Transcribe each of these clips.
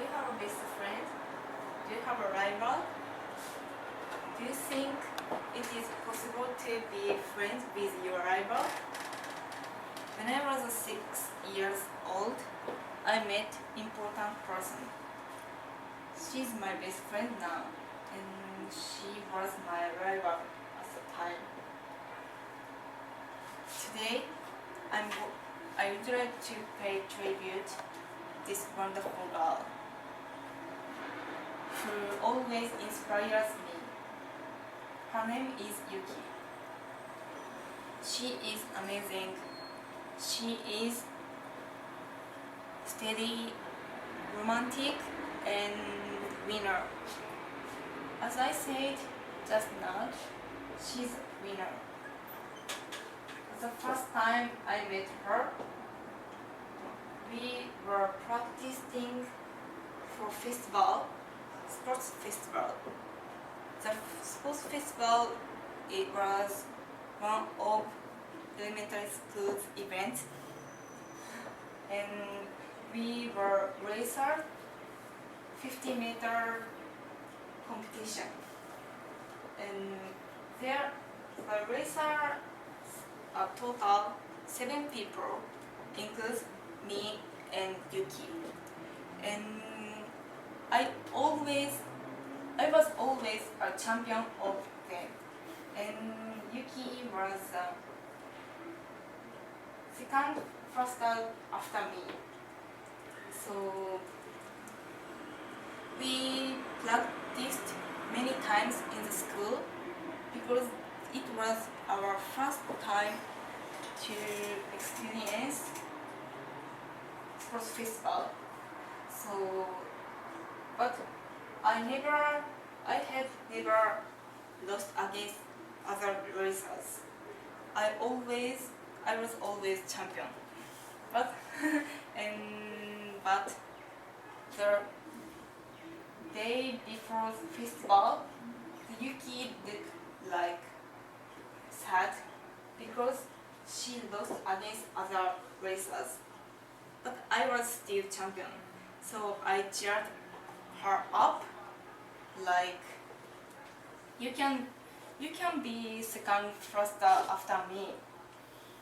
you have a best friend? Do you have a rival? Do you think it is possible to be friends with your rival? When I was 6 years old, I met important person. She's my best friend now, and she was my rival at the time. Today, I would like to pay tribute this wonderful girl who always inspires me. Her name is Yuki. She is amazing. She is steady, romantic, and winner. As I said just now, she's a winner. The first time I met her, we were practicing for festival, sports festival. The sports festival, it was one of elementary school's events, and we were racer 50-meter competition, and there the racer a total 7 people, includes me and Yuki. And I was always a champion of them. And Yuki was second faster after me. So we practiced many times in the school because it was our first time to experience sports festival. So, but I had never lost against other racers. I was always champion. But but the day before the festival, Yuki looked like sad because she lost against other racers. But I was still champion, so I cheered her up like, you can be second faster after me.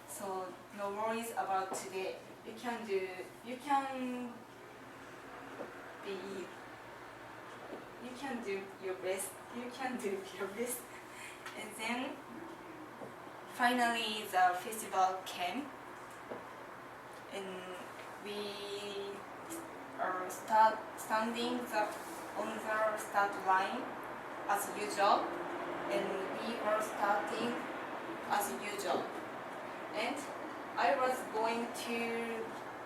So no worries about today. You can do your best. You can do your best. And then finally the festival came, and we are standing on the start line as usual, and we were starting as usual. And I was going to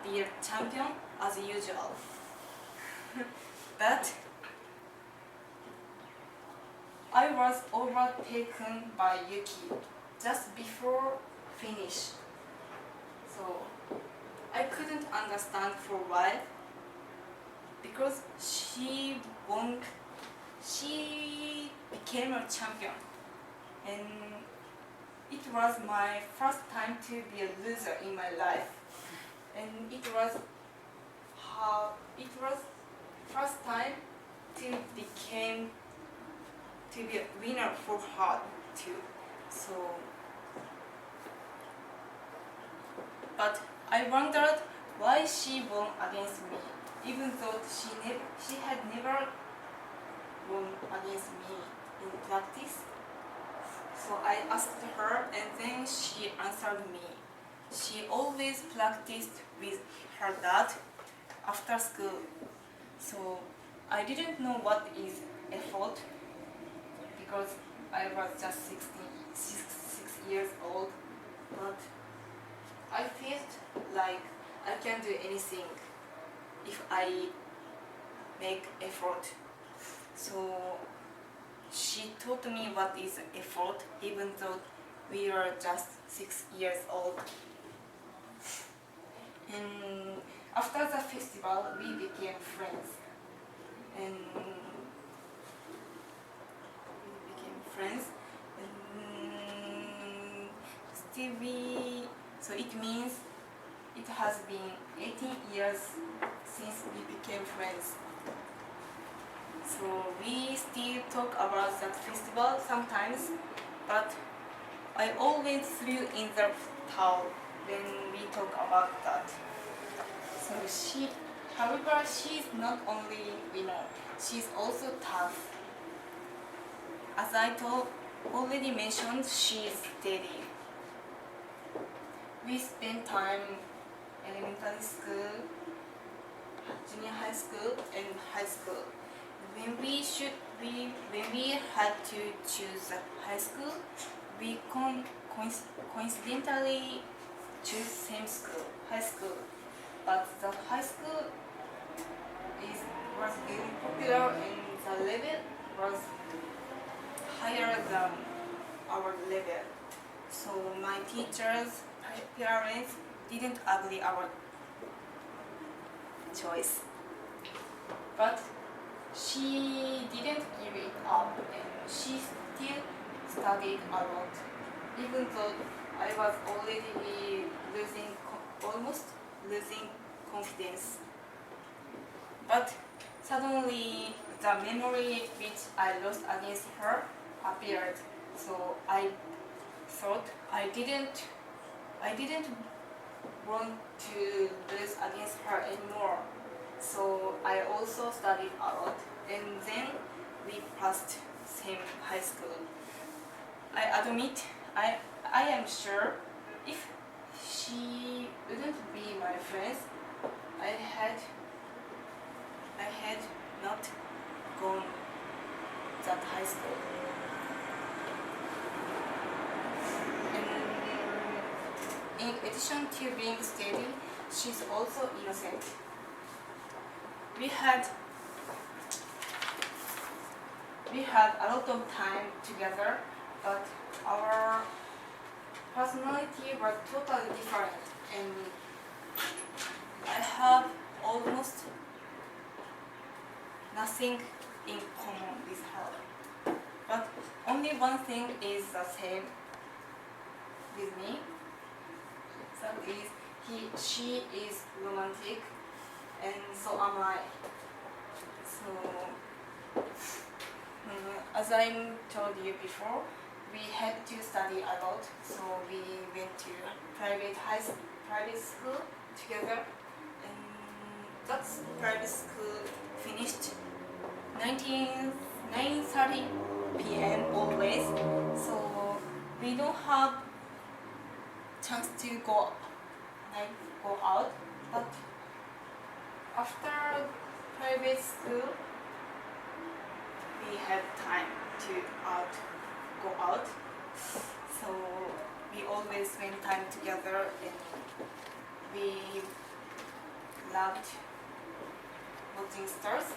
be a champion as usual. But I was overtaken by Yuki just before finish. So I couldn't understand for a while because she became a champion, and it was my first time to be a loser in my life, and it was first time to be a winner for her too. So, but I wondered why she won against me, even though she had never won against me in practice. So I asked her, and then she answered me. She always practiced with her dad after school. So I didn't know what is effort because I was just 6 years old. But I felt like I can do anything if I make effort. So she taught me what is effort, even though we were just 6 years old. And after the festival, we became friends. And still so it means it has been 18 years since we became friends. So we still talk about that festival sometimes, but I always threw in the towel when we talk about that. So however, she's not only winner, she's also tough. As I already mentioned, she's steady. We spent time elementary school, junior high school, and high school. When we had to choose a high school, we coincidentally choose same school, high school. But the high school was very popular and the level was higher than our level. So my teachers, parents didn't agree our choice. But she didn't give it up and she still studied a lot. Even though I was already almost losing confidence. But suddenly the memory which I lost against her appeared. So I thought I didn't want to lose against her anymore. So I also studied a lot and then we passed same high school. I admit I am sure if she wouldn't be my friend, I had not gone that high school. And in addition to being steady, she's also innocent. We had a lot of time together, but our personality were totally different, and I have almost nothing in common with her. But only one thing is the same with me. That is, she is romantic, and so am I. So, as I told you before, we had to study a lot, so we went to private school together, and that private school finished 9:30 p.m. always, so we don't have chance to go out, but after private school we had time to go out, so we always spend time together and we loved watching stars,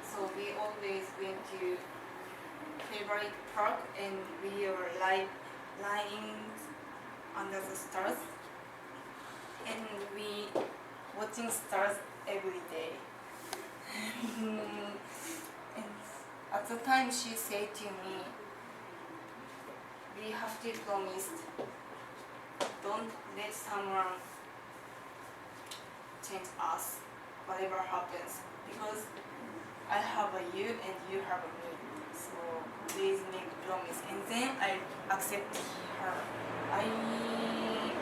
so we always went to favorite park and we were lying under the stars and we watching stars every day. And at the time she said to me, we have to promise, don't let someone change us, whatever happens, because I have a you and you have a me, so please make promise. And then I accept her. I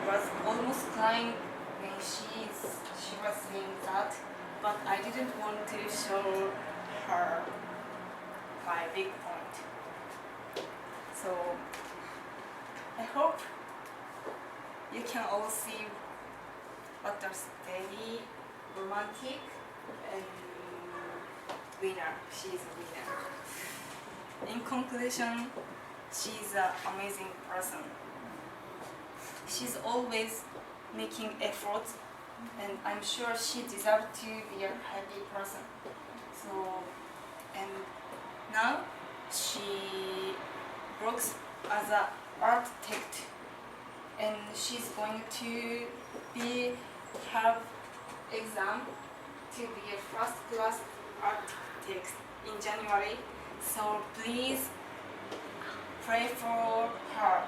was almost crying when she was saying that, but I didn't want to show her my big point. So I hope you can all see what a steady, romantic, and winner. She is a winner. In conclusion, she's an amazing person. She's always making efforts, and I'm sure she deserves to be a happy person. So, and now she works as an architect, and she's going to have exam to be a first class architect in January. So please pray for her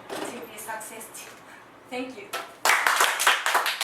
to be successful. Thank you.